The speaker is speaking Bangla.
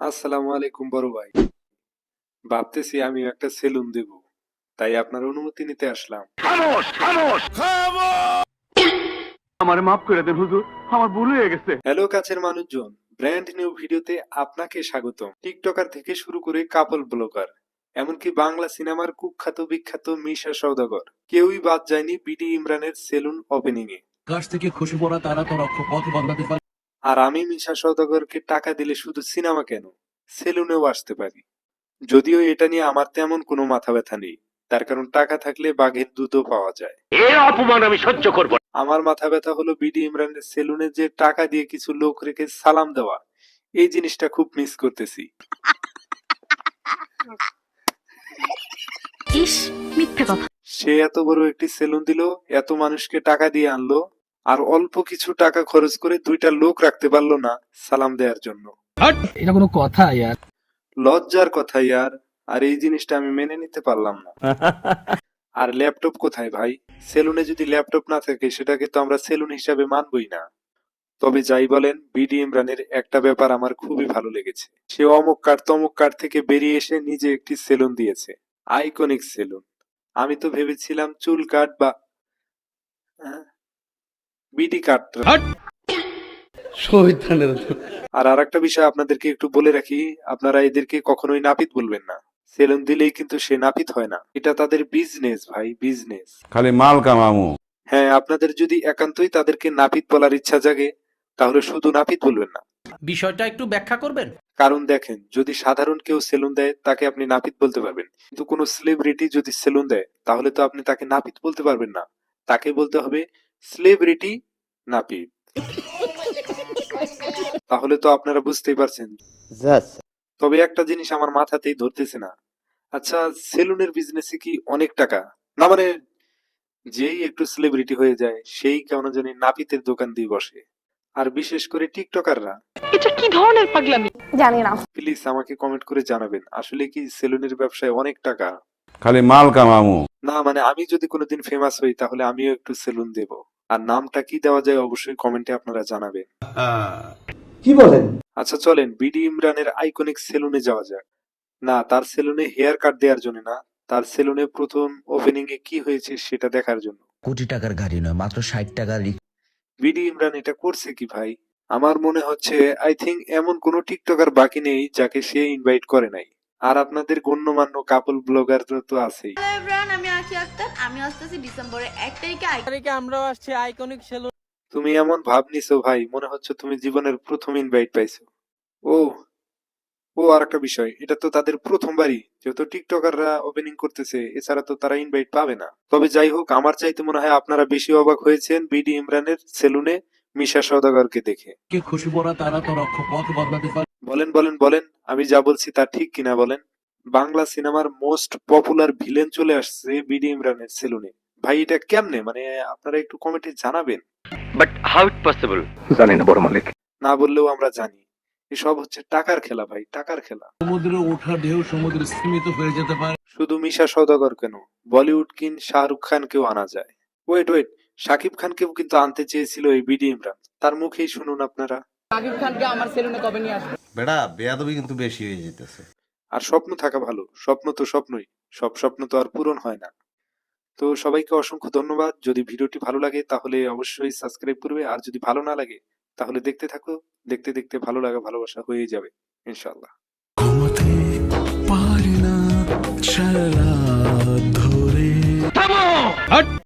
আসসালামু আলাইকুম বড় ভাই। ভাবতেছি আমি একটা সেলুন দেব, তাই আপনার অনুমতি নিতে আসলাম। আমারে মাফ করে দেন হুজুর, আমার ভুল হয়ে গেছে। হ্যালো কাছের মানুষজন, ব্র্যান্ড নিউ ভিডিওতে আপনাকে স্বাগতম। টিকটকার থেকে শুরু করে কাপল ব্লগার, এমনকি বাংলা সিনেমার কুখ্যাত বিখ্যাত মিশা সওদাগর, কেউই বাদ যায়নি বিডি ইমরানের সেলুন ওপেনিং এ। কাছ থেকে খসে পড়া তারা তো পথ বদলাতে পারে। আর আমি মিশা সওদাগরকে টাকা দিলে শুধু সিনেমা কেন, সেলুনেও আসতে পারি। যদিও এটা নিয়ে আমার তেমন কোনো মাথা ব্যথা নেই, তার কারণ টাকা থাকলে বাঘের দুধও পাওয়া যায়। এ অপমান আমি সহ্য করব না। আমার মাথা ব্যথা হলো বিডি ইমরানের সেলুনে যে টাকা দিয়ে কিছু লোক রেখে সালাম দেওয়া, এই জিনিসটা খুব মিস করতেছি। ইস, মিথ্যে কথা। সে এত বড় একটি সেলুন দিল, এত মানুষকে টাকা দিয়ে আনলো, আর অল্প কিছু টাকা খরচ করে দুইটা লোক রাখতে পারলো না সালাম দেওয়ার জন্য। এটা কোনো কথা ইয়ার? লজ্জার কথা ইয়ার। আর এই জিনিসটা আমি মেনে নিতে পারলাম না। আর ল্যাপটপ কোথায় ভাই? সেলুনে যদি ল্যাপটপ না থাকে সেটাকে তো আমরা সেলুন হিসাবে মানবই না। তবে যাই বলেন, বিডি ইমরানের একটা ব্যাপার আমার খুবই ভালো লেগেছে। সে অমুক কার্ড তমুক কার্ড থেকে বেরিয়ে এসে নিজে একটি সেলুন দিয়েছে, আইকনিক সেলুন। আমি তো ভেবেছিলাম চুল কাট বা বিডি কাট। আর আরেকটা বিষয় আপনাদেরকে একটু বলে রাখি, আপনারা এদেরকে কখনোই নাপিত বলবেন না। সেলুন দিলেই কিন্তু সে নাপিত হয় না, এটা তাদের বিজনেস ভাই, বিজনেস। খালি মাল কামামু। হ্যাঁ, আপনাদের যদি একান্তই তাদেরকে নাপিত বলার ইচ্ছা জাগে, তাহলে শুধু নাপিত বলবেন না। বিষয়টা একটু ব্যাখ্যা করবেন? কারণ দেখেন, যদি সাধারণ কেউ সেলুন দেয় তাকে আপনি নাপিত বলতে পারবেন, কিন্তু কোনো সেলিব্রিটি যদি সেলুন দেয় তাহলে তো আপনি তাকে নাপিত বলতে পারবেন না, তাকে বলতে হবে সেলিব্রিটি নাপিত। তাহলে তো আপনারা বুঝতেই পারছেন। তবে একটা জিনিস আমার মাথাতেই ধরতেছে না, আচ্ছা সেলুনের বিজনেসে কি অনেক টাকা? না মানে, যেই একটু সেলিব্রিটি হয়ে যায় সেই কেমন জানি নাপিতের দোকান দিয়ে বসে, আর বিশেষ করে টিকটকাররা। এটা কি ধরনের পাগলামি জানি না। প্লিজ আমাকে কমেন্ট করে জানাবেন, আসলে কি সেলুনের ব্যবসায় অনেক টাকা? খালি মাল কামামু। না মানে, আমি যদি কোনোদিন ফেমাস হই তাহলে আমিও একটু সেলুন দেব। আর নামটা কি দেওয়া যায় অবশ্যই কমেন্টে আপনারা জানাবেন। কি বলেন? আচ্ছা চলেন বিডি ইমরানের আইকনিক সেলুনে যাওয়া যাক। না, তার সেলুনে হেয়ার কাট দেওয়ার জন্য না, তার সেলুনে প্রথম ওপেনিং এ কি হয়েছে সেটা দেখার জন্য। কোটি টাকার গাড়ি নয়, মাত্র 60 টাকার বিডি ইমরান এটা করছে কি ভাই? আমার মনে হচ্ছে আই থিঙ্ক এমন কোন টিকটকার বাকি নেই যাকে সে ইনভাইট করে নাই। আর আপনাদের গণ্যমান্য কাপল ব্লগার তো আছেই। হ্যালো এভরিওয়ান, আমি আখি আক্তার। আমি আসতেছি ডিসেম্বরের 1 তারিখে আমরাও আসছি আইকনিক সেলুন। তুমি এমন ভাব নিছো ভাই, মনে হচ্ছে তুমি জীবনের প্রথম ইনভাইট পাইছো। ও ও আর একটা বিষয়, এটা তো তাদের প্রথমবারই, যেহেতু টিকটকাররা ওপেনিং করতেছে, এছাড়া তো তারা ইনভাইট পাবে না। তবে যাই হোক, আমার চাইতে মনে হয় আপনারা বেশি অবাক হয়েছেন বিডি ইমরানের সেলুনে মিশা সওদাগরকে দেখে। কে খসে পড়া তারা তো পথ বদলাতে পারে। বলেন বলেন বলেন, আমি যা বলছি তা ঠিক কিনা বলেন। বাংলা সিনেমার মোস্ট পপুলার ভিলেন চলে আসছে বিডি ইমরানের সেলুনে। ভাই এটা কেমনে, মানে আপনারা একটু কমেন্টে জানাবেন। But how it possible? জানি না বড় মালিক। না বললেও আমরা জানি, এসব হচ্ছে টাকার খেলা ভাই, টাকার খেলা। সমুদ্রে ওঠা ঢেউ সমুদ্রে সীমিত হয়ে যেতে পারে। শুধু মিশা সওদাগর কেন, বলিউড কিং শাহরুখ খানকেও আনা যায়। ওয়েট ওয়েট, শাকিব খানকেও কিন্তু আনতে চেয়েছিল এই বিডি ইমরান, তার মুখেই শুনুন আপনারা। শাকিব খানকে আমার সেলুনে কবে নিয়ে আসবে? বেড়া বেয়াদবি কিন্তু বেশি হয়ে যেতেছে। আর স্বপ্ন থাকা ভালো, স্বপ্ন তো স্বপ্নই, সব স্বপ্ন তো আর পূরণ হয় না। তো সবাইকে অসংখ্য ধন্যবাদ। যদি ভিডিওটি ভালো লাগে তাহলে অবশ্যই সাবস্ক্রাইব করবে, আর যদি ভালো না লাগে তাহলে দেখতে থাকো, দেখতে দেখতে ভালো লাগা ভালোবাসা হয়ে যাবে ইনশাআল্লাহ। ঘুমাতে পারি না সারা রাত ধরে।